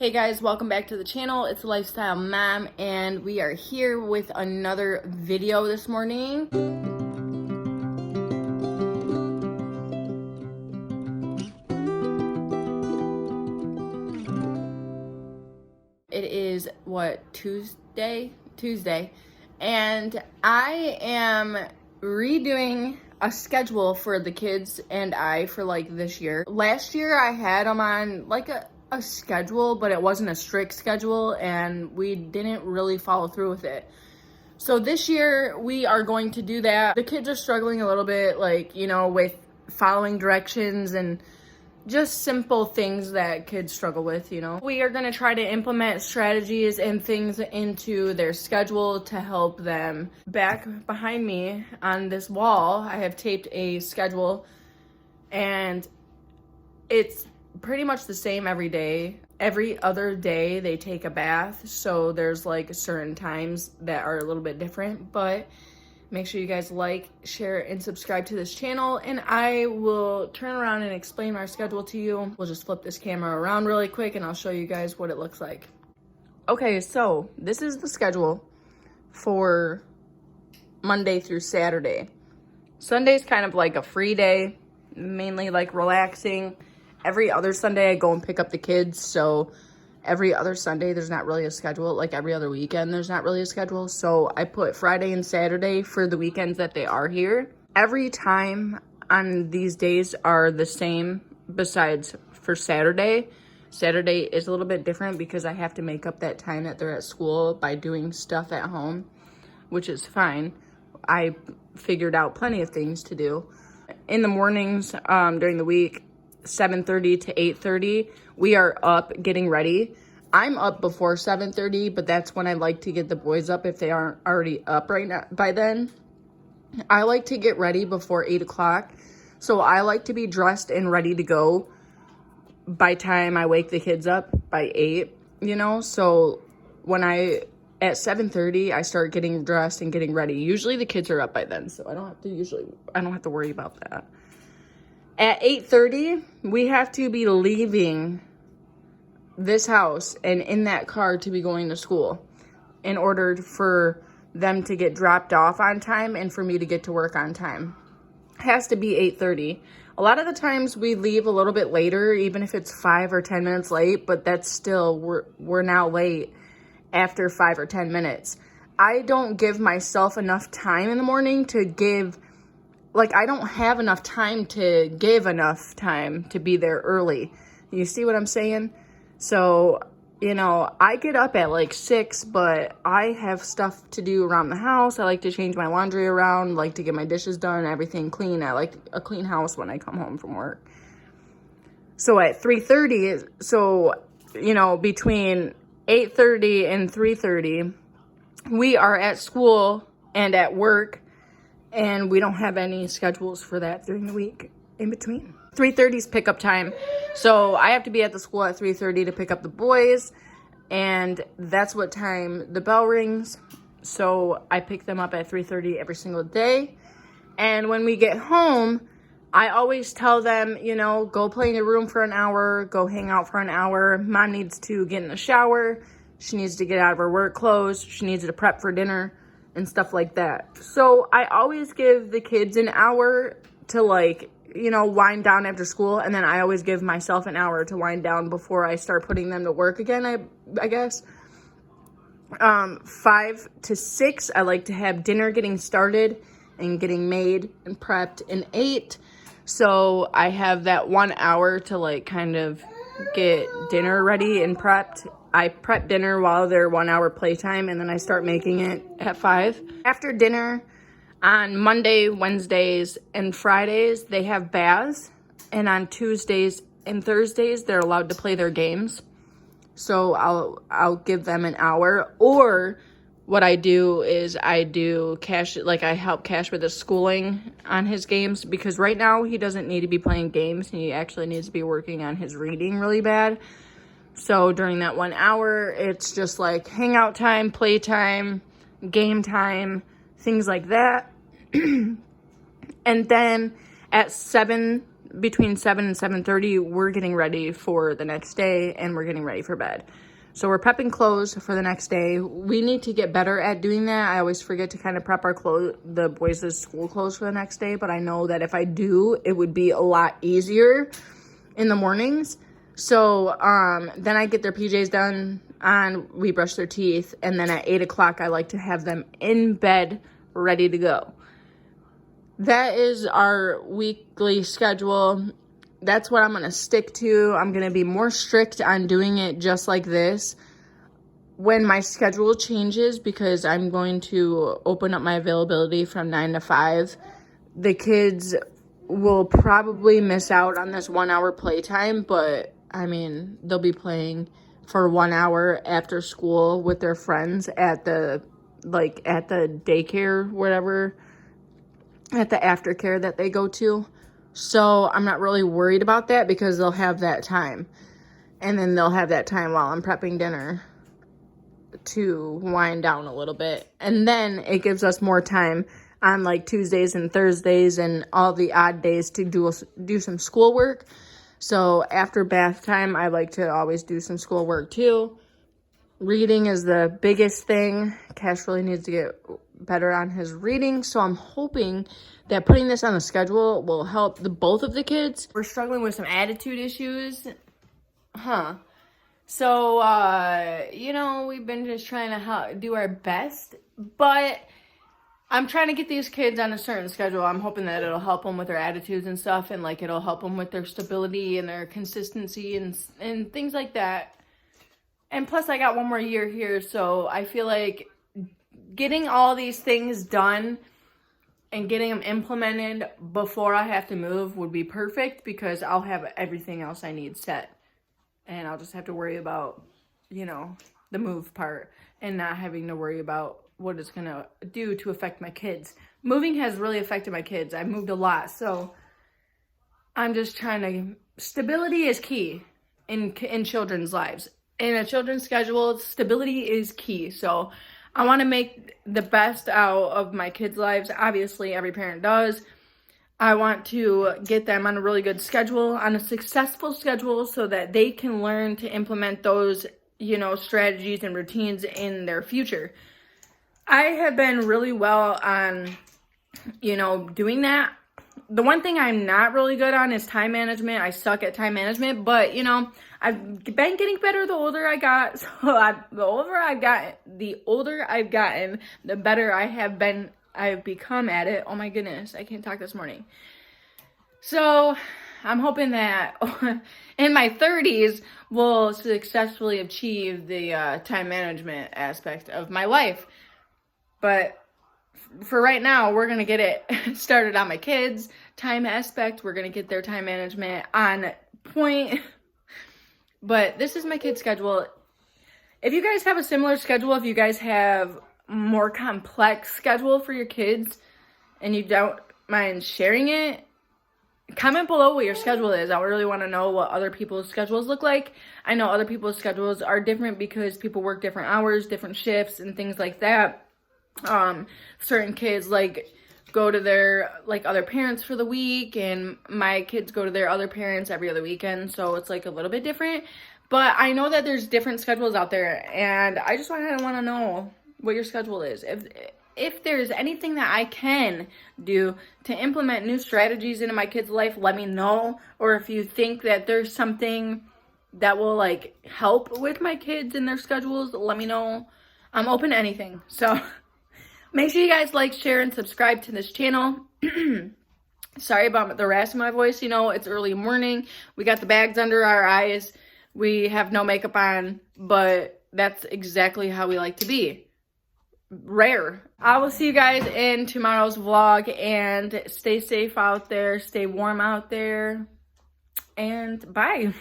Hey guys, welcome back to the channel. It's Lifestyle Mom, and we are here with another video this morning. It is Tuesday, and I am redoing a schedule for the kids and I for like this year. Last year I had them on like a schedule, but it wasn't a strict schedule and we didn't really follow through with it. So this year we are going to do that. The kids are struggling a little bit, like, with following directions and just simple things that kids struggle with. We are going to try to implement strategies and things into their schedule to help them. Back behind me on this wall, I have taped a schedule, and it's pretty much the same every day. Every other day they take a bath, so there's like certain times that are a little bit different, but make sure you guys like, share, and subscribe to this channel, and I will turn around and explain our schedule to you. We'll just flip this camera around really quick and I'll show you guys what it looks like. Okay, so this is the schedule for Monday through Saturday. Sunday's kind of like a free day, mainly like relaxing. Every other Sunday I go and pick up the kids, so every other Sunday there's not really a schedule. Like every other weekend there's not really a schedule, so I put Friday and Saturday for the weekends that they are here. Every time on these days are the same, besides for Saturday. Saturday is a little bit different because I have to make up that time that they're at school by doing stuff at home, which is fine. I figured out plenty of things to do. In the mornings, during the week, 7:30 to 8:30, we are up getting ready. I'm up before 7:30, but that's when I like to get the boys up if they aren't already up right now by then. I like to get ready before 8 o'clock, so I like to be dressed and ready to go by time I wake the kids up by 8, so at 7:30 I start getting dressed and getting ready. Usually the kids are up by then, so I don't have to worry about that. At 8:30, we have to be leaving this house and in that car to be going to school in order for them to get dropped off on time and for me to get to work on time. It has to be 8:30. A lot of the times we leave a little bit later, even if it's 5 or 10 minutes late, but that's still, we're now late after 5 or 10 minutes. I don't give myself enough time in the morning to give. I don't have enough time to give enough time to be there early. You see what I'm saying? So, I get up at like 6, but I have stuff to do around the house. I like to change my laundry around, like to get my dishes done, everything clean. I like a clean house when I come home from work. So at 3:30, between 8:30 and 3:30, we are at school and at work. And we don't have any schedules for that during the week in between. 3:30 is pickup time. So I have to be at the school at 3:30 to pick up the boys. And that's what time the bell rings. So I pick them up at 3:30 every single day. And when we get home, I always tell them, go play in your room for an hour, go hang out for an hour. Mom needs to get in the shower. She needs to get out of her work clothes. She needs to prep for dinner and stuff like that. So I always give the kids an hour to wind down after school, and then I always give myself an hour to wind down before I start putting them to work again, I guess. 5 to 6, I like to have dinner getting started and getting made and prepped, and 8, so I have that 1 hour to kind of get dinner ready and prepped. I prep dinner while they're 1 hour playtime, and then I start making it at 5. After dinner, on Monday, Wednesdays, and Fridays, they have baths. And on Tuesdays and Thursdays, they're allowed to play their games. So I'll give them an hour. Or what I do is I help Cash with his schooling on his games. Because right now, he doesn't need to be playing games. He actually needs to be working on his reading really bad. So during that 1 hour, it's just like hangout time, play time, game time, things like that. And then at 7, between 7 and 7:30, we're getting ready for the next day and we're getting ready for bed. So we're prepping clothes for the next day. We need to get better at doing that. I always forget to kind of prep our clothes, the boys' school clothes for the next day. But I know that if I do, it would be a lot easier in the mornings. So then I get their PJs done and we brush their teeth. And then at 8 o'clock, I like to have them in bed ready to go. That is our weekly schedule. That's what I'm going to stick to. I'm going to be more strict on doing it just like this when my schedule changes, because I'm going to open up my availability from 9 to 5. The kids will probably miss out on this 1 hour playtime, but I mean, they'll be playing for 1 hour after school with their friends at the daycare, whatever, at the aftercare that they go to. So I'm not really worried about that because they'll have that time. And then they'll have that time while I'm prepping dinner to wind down a little bit. And then it gives us more time on like Tuesdays and Thursdays and all the odd days to do some schoolwork. So after bath time, I like to always do some schoolwork too. Reading is the biggest thing. Cash really needs to get better on his reading. So I'm hoping that putting this on the schedule will help both of the kids. We're struggling with some attitude issues. So, we've been just trying to do our best. But I'm trying to get these kids on a certain schedule. I'm hoping that it'll help them with their attitudes and stuff. And, it'll help them with their stability and their consistency and things like that. And plus, I got one more year here. So I feel like getting all these things done and getting them implemented before I have to move would be perfect, because I'll have everything else I need set. And I'll just have to worry about, the move part and not having to worry about what it's going to do to affect my kids. Moving has really affected my kids. I moved a lot. So I'm just trying to, stability is key in children's lives. In a children's schedule, stability is key. So I want to make the best out of my kids' lives. Obviously, every parent does. I want to get them on a really good schedule, on a successful schedule, so that they can learn to implement those, strategies and routines in their future. I have been really well on, doing that. The one thing I'm not really good on is time management. I suck at time management, but, I've been getting better the older I got. So the older I've gotten, the better I've become at it. Oh my goodness, I can't talk this morning. So I'm hoping that in my 30s, we'll successfully achieve the time management aspect of my life. But for right now, we're going to get it started on my kids' time aspect. We're going to get their time management on point. But this is my kid's schedule. If you guys have a similar schedule, if you guys have more complex schedule for your kids and you don't mind sharing it, comment below what your schedule is. I really want to know what other people's schedules look like. I know other people's schedules are different because people work different hours, different shifts, and things like that. Certain kids go to their other parents for the week, and my kids go to their other parents every other weekend, so it's a little bit different. But I know that there's different schedules out there, and I just want to know what your schedule is. If there's anything that I can do to implement new strategies into my kids' life, let me know. Or if you think that there's something that will help with my kids and their schedules, let me know. I'm open to anything. So make sure you guys share, and subscribe to this channel. Sorry about the rest of my voice. It's early morning. We got the bags under our eyes. We have no makeup on, but that's exactly how we like to be. Rare. I will see you guys in tomorrow's vlog, and stay safe out there. Stay warm out there. And bye.